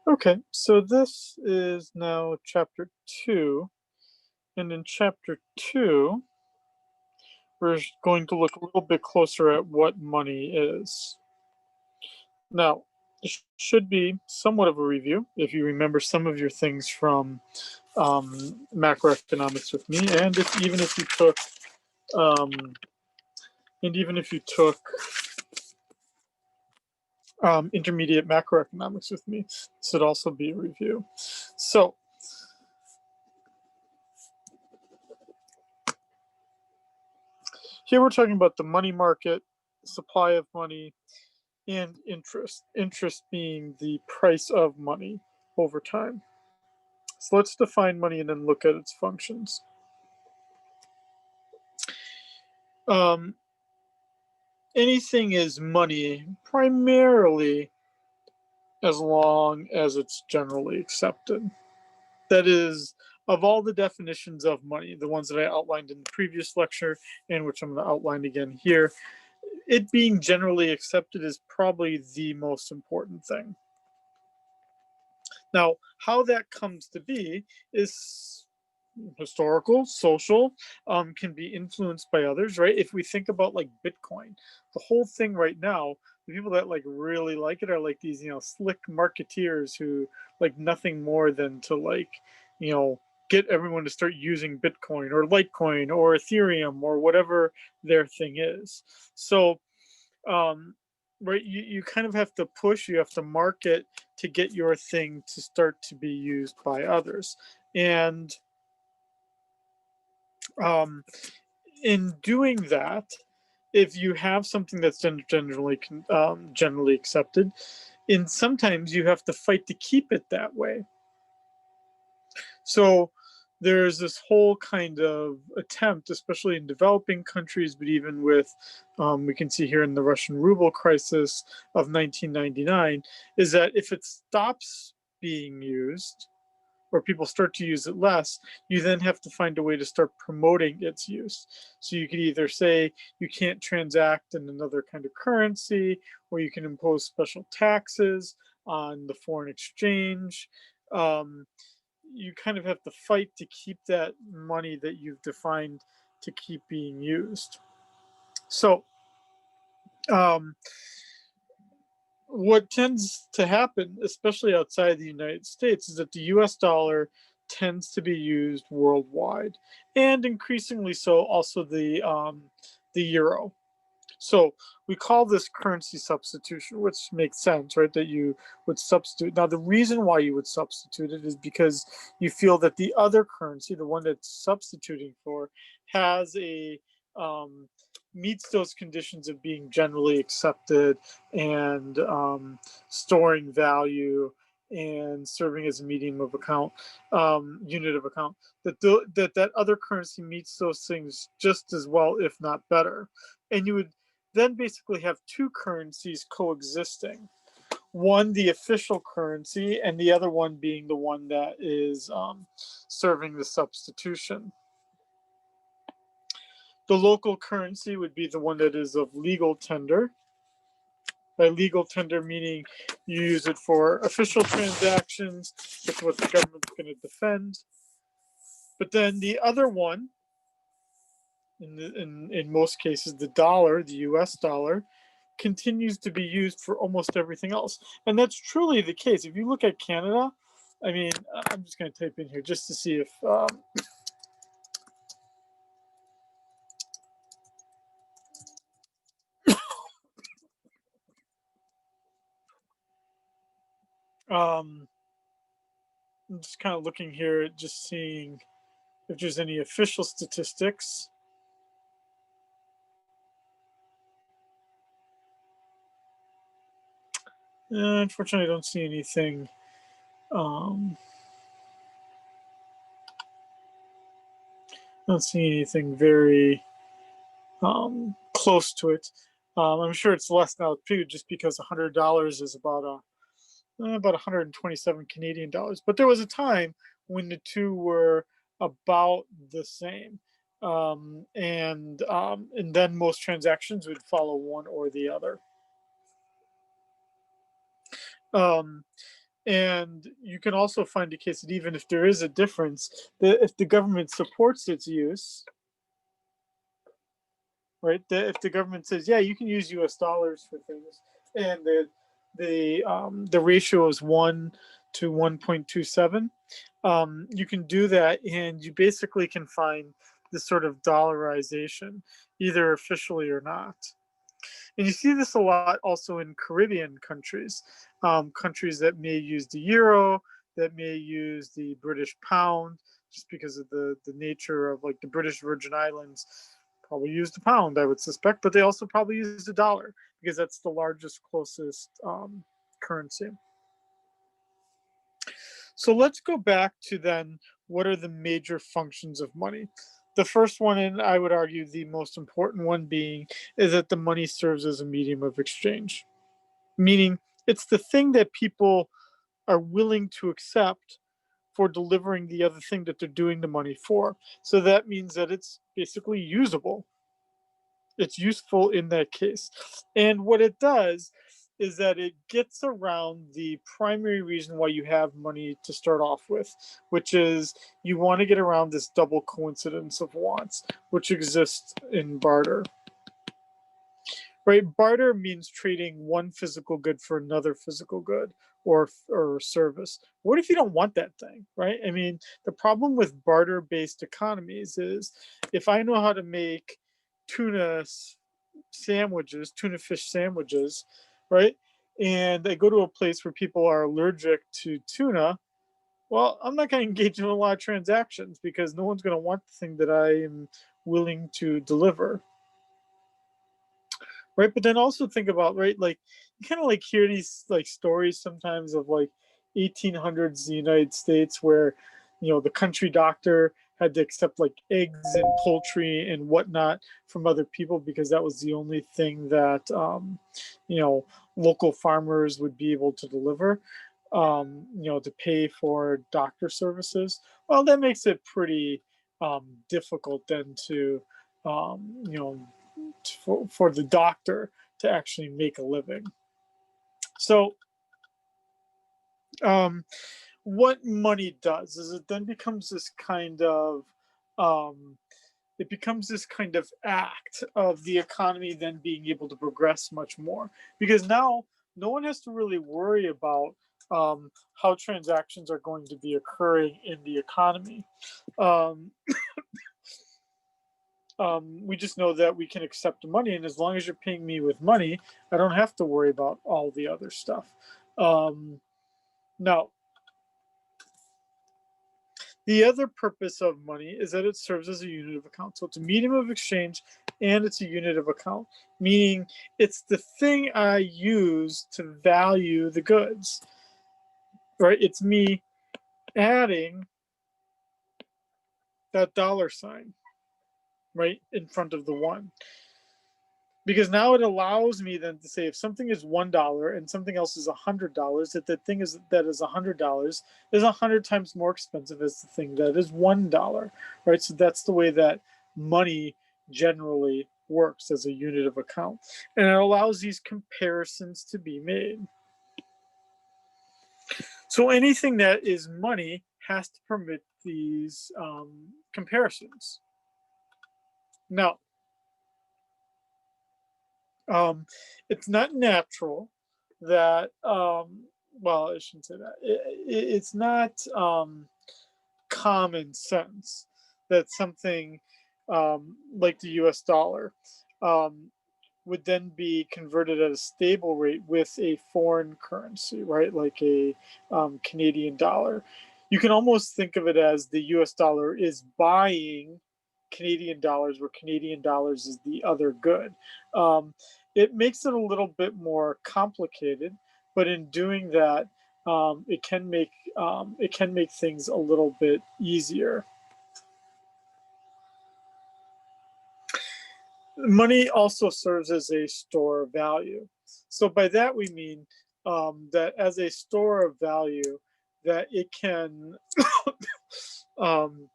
Okay, so this is now chapter 2, and in chapter 2, we're going to look a little bit closer at what money is. Now, this should be somewhat of a review if you remember some of your things from macroeconomics with me, and even if you took intermediate macroeconomics with me, this would also be a review. So here we're talking about the money market, supply of money, and interest. Interest being the price of money over time. So let's define money and then look at its functions. Anything is money primarily as long as it's generally accepted. That is, of all the definitions of money, the ones that I outlined in the previous lecture and which I'm going to outline again here, it being generally accepted is probably the most important thing. Now, how that comes to be is historical, social, can be influenced by others, right? If we think about like Bitcoin, the whole thing right now, the people that like really like it are like these, slick marketeers who like nothing more than to like, get everyone to start using Bitcoin or Litecoin or Ethereum or whatever their thing is. So, right, you kind of have to push, you have to market to get your thing to start to be used by others. And in doing that, if you have something that's generally accepted, and sometimes you have to fight to keep it that way. So there's this whole kind of attempt, especially in developing countries, but even with, we can see here in the Russian ruble crisis of 1999, is that if it stops being used, or people start to use it less, you then have to find a way to start promoting its use. So you could either say you can't transact in another kind of currency, or you can impose special taxes on the foreign exchange. You kind of have to fight to keep that money that you've defined to keep being used. So what tends to happen, especially outside the United States, is that the US dollar tends to be used worldwide, and increasingly so also the euro. So we call this currency substitution, which makes sense, right? That you would substitute. Now, the reason why you would substitute it is because you feel that the other currency, the one that's substituting for, has a meets those conditions of being generally accepted and storing value and serving as a medium of account, unit of account. That other currency meets those things just as well, if not better. And you would then basically have two currencies coexisting. One, the official currency, and the other one being the one that is serving the substitution. The local currency would be the one that is of legal tender. By legal tender, meaning you use it for official transactions, that's what the government's going to defend. But then the other one, in most cases, the dollar, the US dollar, continues to be used for almost everything else. And that's truly the case. If you look at Canada, I mean, I'm just going to type in here just to see if I'm just kind of looking here, just seeing if there's any official statistics. Unfortunately, I don't see anything. I don't see anything very close to it. I'm sure it's less now too, just because $100 is about 127 Canadian dollars. But there was a time when the two were about the same, and then most transactions would follow one or the other. And you can also find a case that even if there is a difference, that if the government supports its use, right? That if the government says, yeah, you can use U.S. dollars for things, and the ratio is 1 to 1.27, you can do that, and you basically can find this sort of dollarization, either officially or not. And you see this a lot also in Caribbean countries, countries that may use the euro, that may use the British pound, just because of the nature of like the British Virgin Islands probably use the pound, I would suspect, but they also probably use the dollar because that's the largest, closest currency. So let's go back to then what are the major functions of money? The first one, and I would argue the most important one being, is that the money serves as a medium of exchange, meaning it's the thing that people are willing to accept for delivering the other thing that they're doing the money for. So that means that it's basically usable. It's useful in that case. And what it does is that it gets around the primary reason why you have money to start off with, which is you want to get around this double coincidence of wants, which exists in barter. Right? Barter means trading one physical good for another physical good or service. What if you don't want that thing, right? I mean, the problem with barter-based economies is if I know how to make tuna sandwiches, tuna fish sandwiches, right? And I go to a place where people are allergic to tuna, well, I'm not going to engage in a lot of transactions because no one's going to want the thing that I am willing to deliver. Right, but then also think about, right, like you kind of like hear these like stories sometimes of like 1800s the United States where the country doctor had to accept like eggs and poultry and whatnot from other people because that was the only thing that local farmers would be able to deliver, to pay for doctor services. Well, that makes it pretty difficult then to for the doctor to actually make a living. So, what money does is it then becomes this kind of act of the economy then being able to progress much more because now no one has to really worry about how transactions are going to be occurring in the economy. Um, we just know that we can accept the money, and as long as you're paying me with money, I don't have to worry about all the other stuff. Now, the other purpose of money is that it serves as a unit of account. So it's a medium of exchange and it's a unit of account, meaning it's the thing I use to value the goods, right? It's me adding that dollar sign right in front of the one. Because now it allows me then to say if something is $1 and something else is $100, that the thing that is $100 is 100 times more expensive as the thing that is $1, right? So that's the way that money generally works as a unit of account, and it allows these comparisons to be made. So anything that is money has to permit these comparisons. Now, it's not natural that well, I shouldn't say that it's not common sense that something like the US dollar would then be converted at a stable rate with a foreign currency, right, like a Canadian dollar. You can almost think of it as the US dollar is buying Canadian dollars, where Canadian dollars is the other good. It makes it a little bit more complicated, but in doing that, it can make things a little bit easier. Money also serves as a store of value. So by that we mean that as a store of value, that it can um,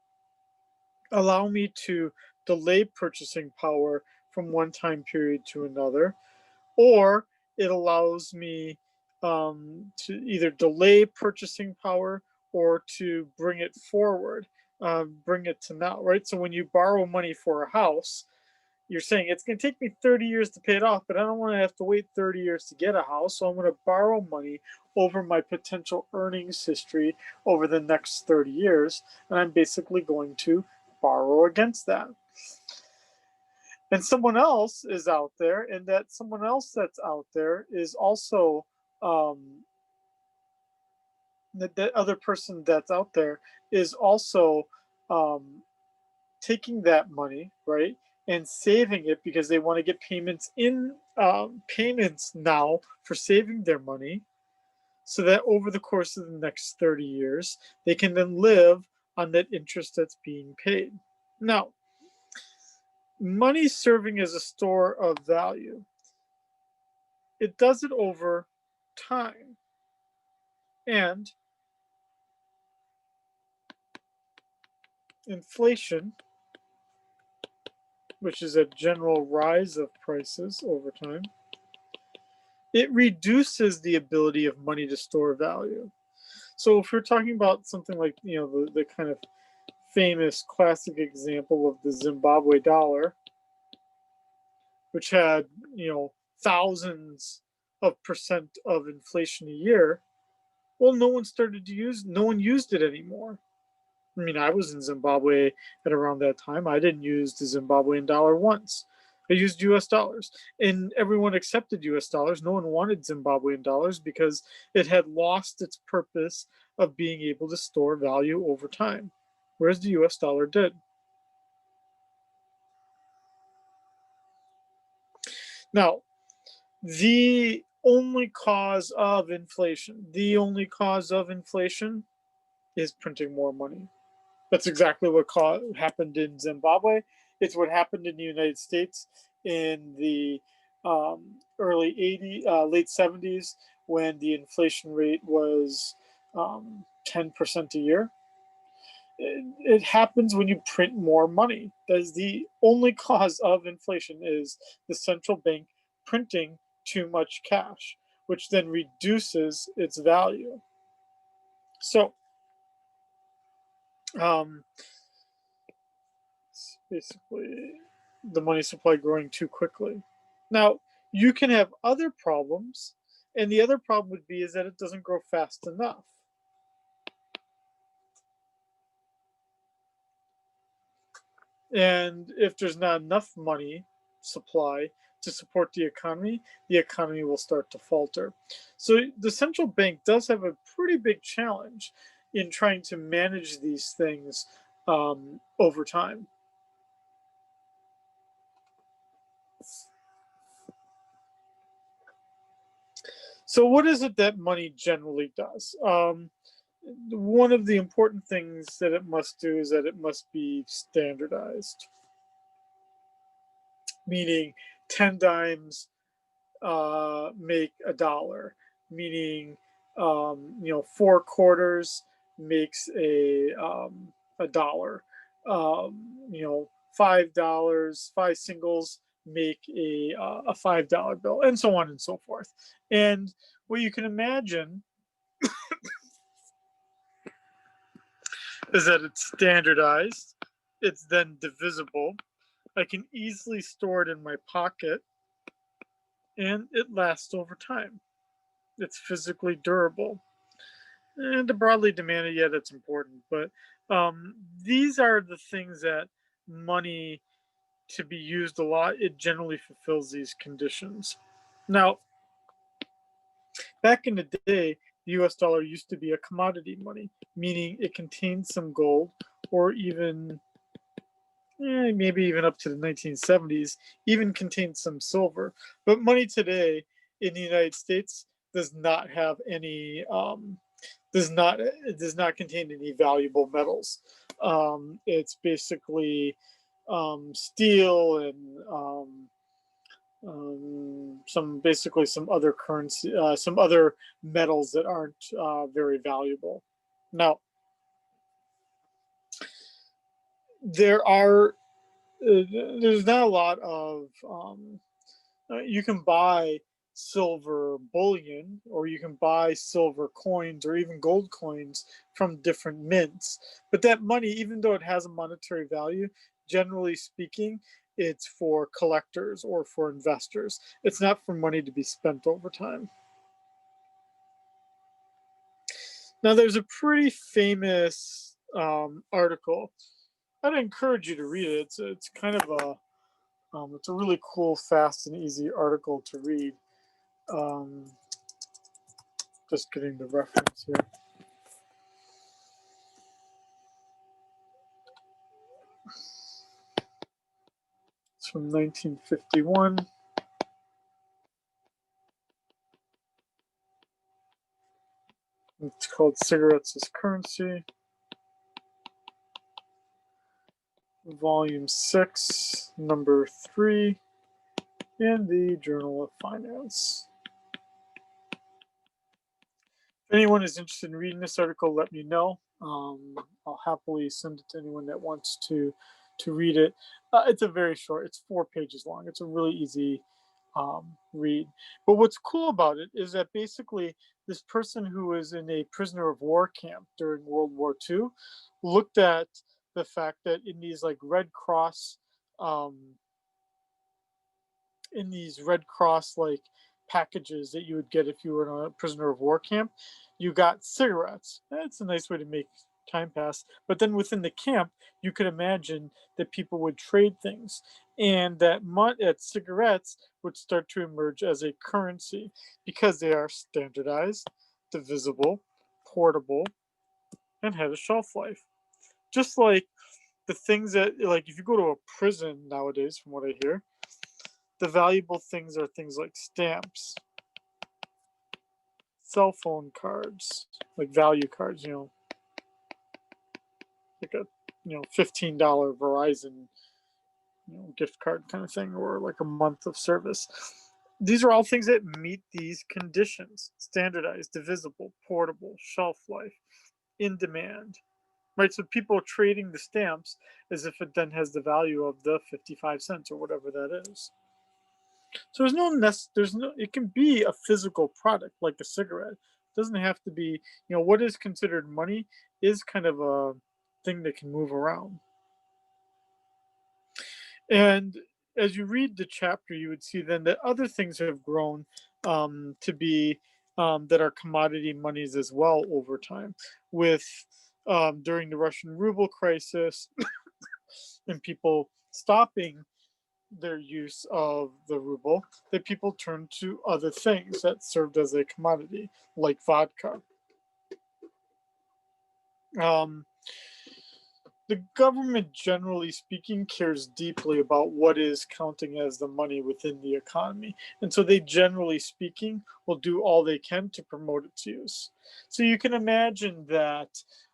allow me to delay purchasing power from one time period to another, or it allows me to either delay purchasing power or to bring it forward, bring it to now, right? So when you borrow money for a house, you're saying it's going to take me 30 years to pay it off, but I don't want to have to wait 30 years to get a house. So I'm going to borrow money over my potential earnings history over the next 30 years. And I'm basically going to borrow against that. And someone else is out there, and that someone else that's out there is also that other person that's out there is also taking that money, right, and saving it because they want to get payments in payments now for saving their money, so that over the course of the next 30 years, they can then live on that interest that's being paid. Now, money serving as a store of value, it does it over time. And inflation, which is a general rise of prices over time, it reduces the ability of money to store value. So if we're talking about something like, the kind of famous classic example of the Zimbabwe dollar, which had, thousands of percent of inflation a year, well, no one used it anymore. I mean, I was in Zimbabwe at around that time. I didn't use the Zimbabwean dollar once. I used US dollars, and everyone accepted US dollars. No one wanted Zimbabwean dollars because it had lost its purpose of being able to store value over time, whereas the US dollar did. Now, the only cause of inflation is printing more money. That's exactly what happened in Zimbabwe. It's what happened in the United States in the early 80s, late 70s, when the inflation rate was 10% a year. It happens when you print more money. That is the only cause of inflation, is the central bank printing too much cash, which then reduces its value. So, basically the money supply growing too quickly. Now, you can have other problems, and the other problem would be is that it doesn't grow fast enough. And if there's not enough money supply to support the economy will start to falter. So the central bank does have a pretty big challenge in trying to manage these things over time. So what is it that money generally does? One of the important things that it must do is that it must be standardized, meaning 10 dimes make a dollar, meaning 4 quarters makes a dollar, $5, 5 singles make a $5 bill, and so on and so forth. And what you can imagine is that it's standardized, it's then divisible, I can easily store it in my pocket, and it lasts over time. It's physically durable. And the broadly demanded, yeah, that's important. But these are the things that money, to be used a lot, it generally fulfills these conditions. Now, back in the day, the US dollar used to be a commodity money, meaning it contained some gold, or even maybe even up to the 1970s, even contained some silver. But money today in the United States does not have any does not contain any valuable metals. It's basically steel and some other currency, some other metals that aren't very valuable. Now, there are there's not a lot of you can buy silver bullion, or you can buy silver coins or even gold coins from different mints. But that money, even though it has a monetary value, generally speaking, it's for collectors or for investors. It's not for money to be spent over time. Now, there's a pretty famous article. I'd encourage you to read it. It's kind of it's a really cool, fast, and easy article to read. Just getting the reference here. It's from 1951. It's called Cigarettes as Currency. Volume 6, number 3, in the Journal of Finance. If anyone is interested in reading this article, let me know. I'll happily send it to anyone that wants to read it. It's a very short, it's 4 pages long. It's a really easy read. But what's cool about it is that basically this person who was in a prisoner of war camp during World War II looked at the fact that in these like Red Cross like packages that you would get if you were in a prisoner of war camp, you got cigarettes. That's a nice way to make time pass. But then within the camp, you could imagine that people would trade things, and that cigarettes would start to emerge as a currency because they are standardized, divisible, portable, and had a shelf life. Just like the things that, like, if you go to a prison nowadays, from what I hear, the valuable things are things like stamps, cell phone cards, like value cards, like a $15 Verizon gift card kind of thing, or like a month of service. These are all things that meet these conditions: standardized, divisible, portable, shelf life, in demand. Right, so people are trading the stamps as if it then has the value of the 55 cents or whatever that is. So it can be a physical product like a cigarette. It doesn't have to be, what is considered money is kind of a thing that can move around. And as you read the chapter, you would see then that other things have grown to be that are commodity monies as well over time. With during the Russian ruble crisis and people stopping their use of the ruble, that people turned to other things that served as a commodity, like vodka. Um, the government, generally speaking, cares deeply about what is counting as the money within the economy. And so they, generally speaking, will do all they can to promote its use. So you can imagine that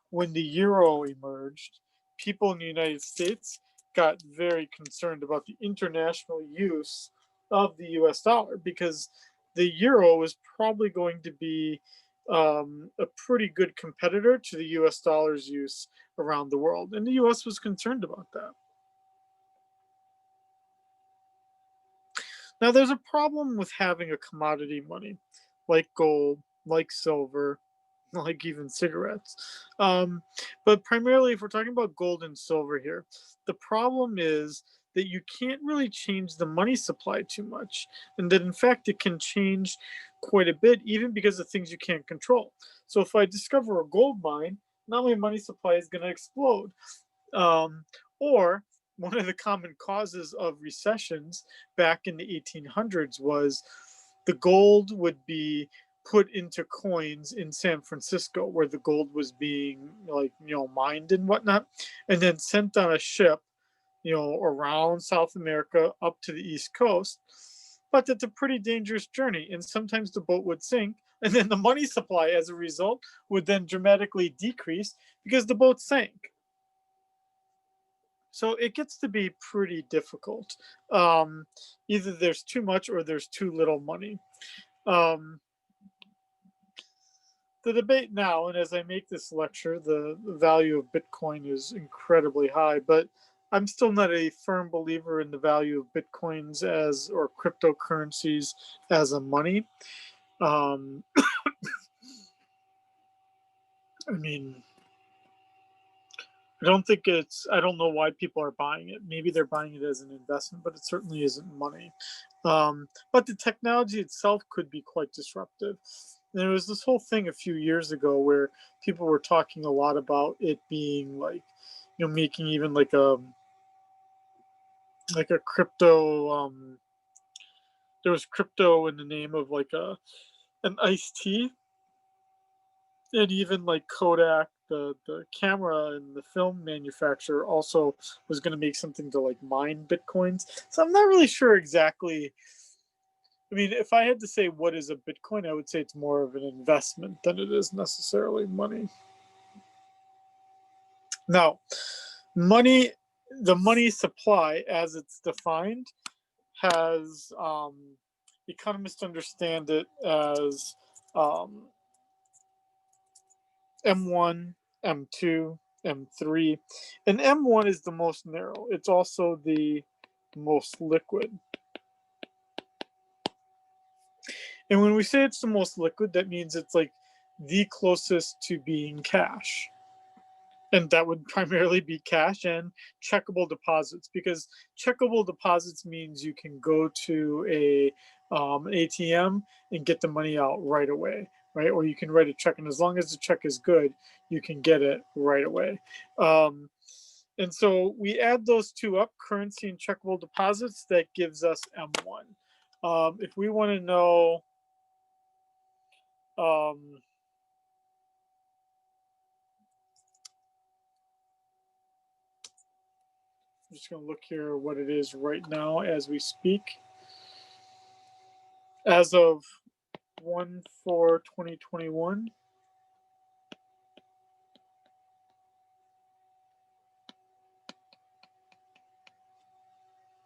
when the euro emerged, people in the United States got very concerned about the international use of the US dollar, because the euro was probably going to be a pretty good competitor to the US dollar's use around the world. And the US was concerned about that. Now, there's a problem with having a commodity money like gold, like silver, like even cigarettes. But primarily, if we're talking about gold and silver here, the problem is that you can't really change the money supply too much. And that, in fact, it can change quite a bit, even because of things you can't control. So, if I discover a gold mine, now my money supply is going to explode. Um, or one of the common causes of recessions back in the 1800s was the gold would be put into coins in San Francisco, where the gold was being mined and whatnot, and then sent on a ship, around South America up to the East Coast. But it's a pretty dangerous journey, and sometimes the boat would sink, and then the money supply as a result would then dramatically decrease because the boat sank. So it gets to be pretty difficult. Um, Either there's too much or there's too little money. Um, the debate now, and as I make this lecture, the value of Bitcoin is incredibly high, but I'm still not a firm believer in the value of Bitcoins as, or cryptocurrencies as a money. Um, I mean, I don't think I don't know why people are buying it. Maybe they're buying it as an investment, but it certainly isn't money. But the technology itself could be quite disruptive. There was this whole thing a few years ago where people were talking a lot about it being like, making even like a crypto. There was crypto in the name of like an iced tea, and even like Kodak, the camera and the film manufacturer, also was going to make something to like mine bitcoins. So I'm not really sure exactly. I mean, if I had to say what is a bitcoin, I would say it's more of an investment than it is necessarily money. Now, money, the money supply as it's defined, has economists understand it as M1, M2, M3, and M1 is the most narrow. It's also the most liquid. And when we say it's the most liquid, that means it's like the closest to being cash. And that would primarily be cash and checkable deposits, because checkable deposits means you can go to an ATM and get the money out right away, right? Or you can write a check, and as long as the check is good, you can get it right away. And so we add those two up, currency and checkable deposits, that gives us M1. If we want to know, I'm just going to look here what it is right now as we speak. As of 1/4/2021,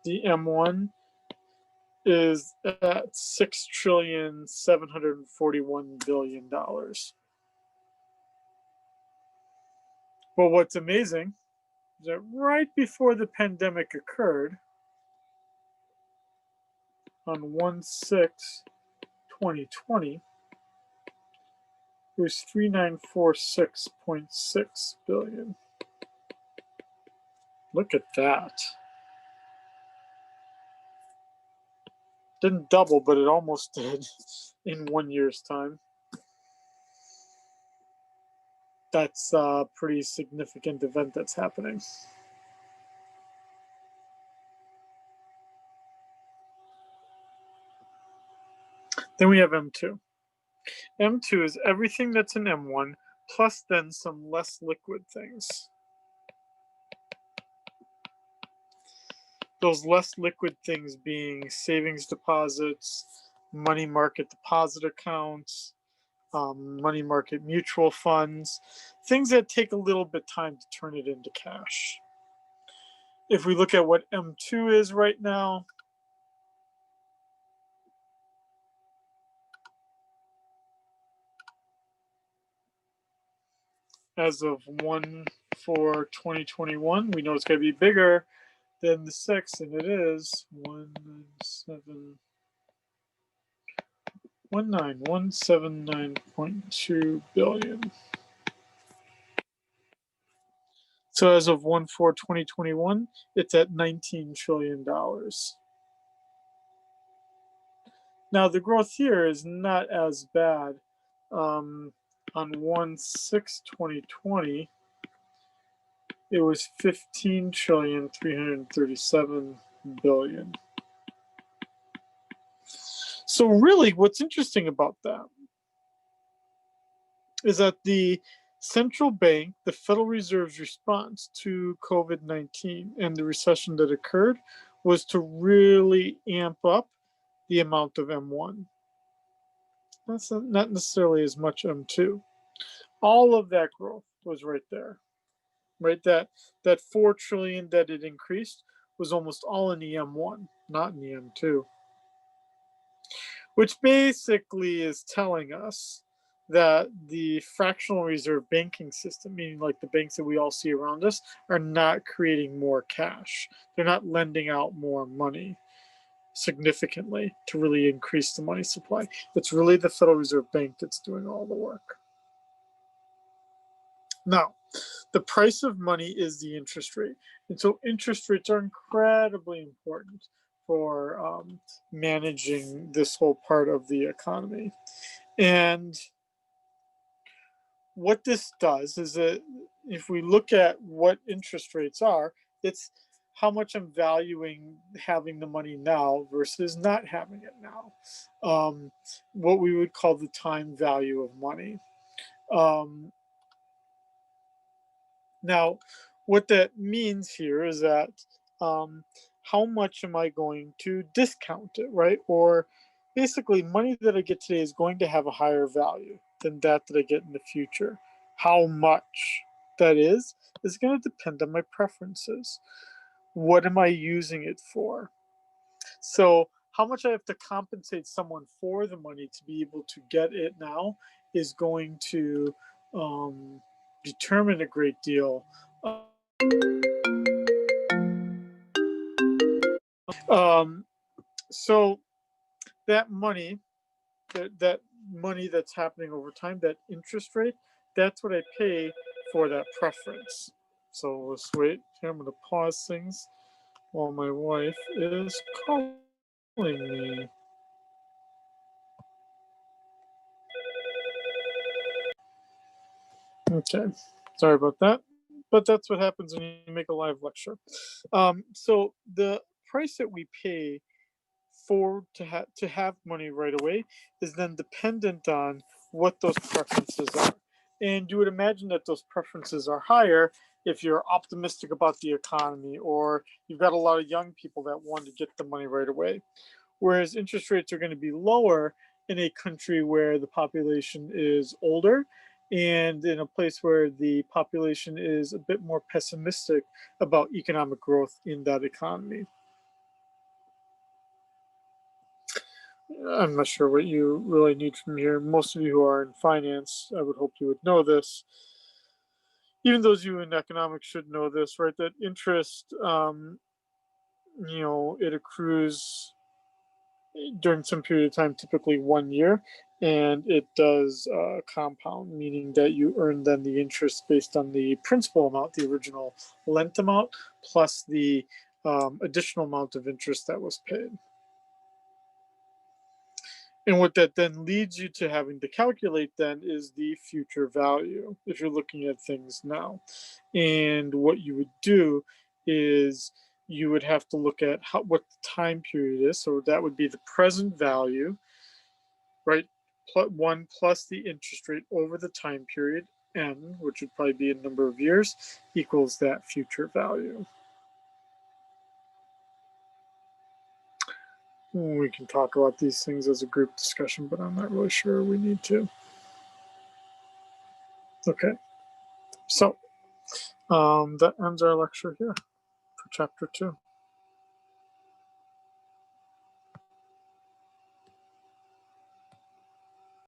the M1 is at $6,741,000,000,000. But what's amazing is that right before the pandemic occurred, on 1/6/2020, it was 3,946.6 billion. Look at that. Didn't double, but it almost did in 1 year's time. That's a pretty significant event that's happening. Then we have M2. M2 is everything that's in M1 plus then some less liquid things. Those less liquid things being savings deposits, money market deposit accounts, money market mutual funds, things that take a little bit time to turn it into cash. If we look at what M2 is right now, as of 1/4/2021, we know it's going to be bigger than the 6, and it is 179.2 billion. So as of 1/4/2021, it's at $19 trillion. Now the growth here is not as bad. On 1/6/2020, it was 15,337,000,000,000. So really, what's interesting about that is that the central bank, the Federal Reserve's response to COVID-19 and the recession that occurred, was to really amp up the amount of M1. That's not necessarily as much M2. All of that growth was right there, right? That 4 trillion that it increased was almost all in the M1, not in the M2, which basically is telling us that the fractional reserve banking system, meaning like the banks that we all see around us, are not creating more cash. They're not lending out more money significantly to really increase the money supply. It's really the Federal Reserve Bank that's doing all the work. Now, the price of money is the interest rate. And so interest rates are incredibly important for managing this whole part of the economy. And what this does is that if we look at what interest rates are, it's how much I'm valuing having the money now versus not having it now. What we would call the time value of money. Um, Now, what that means here is that how much am I going to discount it, right? Or basically, money that I get today is going to have a higher value than that I get in the future. How much that is going to depend on my preferences. What am I using it for? So, how much I have to compensate someone for the money to be able to get it now is going to um, determine a great deal. Um, so that money, that money that's happening over time, that interest rate, that's what I pay for that preference. So let's wait. Here, I'm going to pause things while my wife is calling me. Okay, sorry about that. But that's what happens when you make a live lecture. So the price that we pay for to have money right away is then dependent on what those preferences are. And you would imagine that those preferences are higher if you're optimistic about the economy or you've got a lot of young people that want to get the money right away. Whereas interest rates are going to be lower in a country where the population is older and in a place where the population is a bit more pessimistic about economic growth in that economy. I'm not sure what you really need from here. Most of you who are in finance, I would hope you would know this. Even those of you in economics should know this, right? That interest, it accrues during some period of time, typically 1 year, and it does compound, meaning that you earn then the interest based on the principal amount, the original lent amount, plus the additional amount of interest that was paid. And what that then leads you to having to calculate then is the future value if you're looking at things now. And what you would do is you would have to look at what the time period is. So that would be the present value, right? One plus the interest rate over the time period, n, which would probably be a number of years, equals that future value. We can talk about these things as a group discussion, but I'm not really sure we need to. Okay, so that ends our lecture here for chapter 2.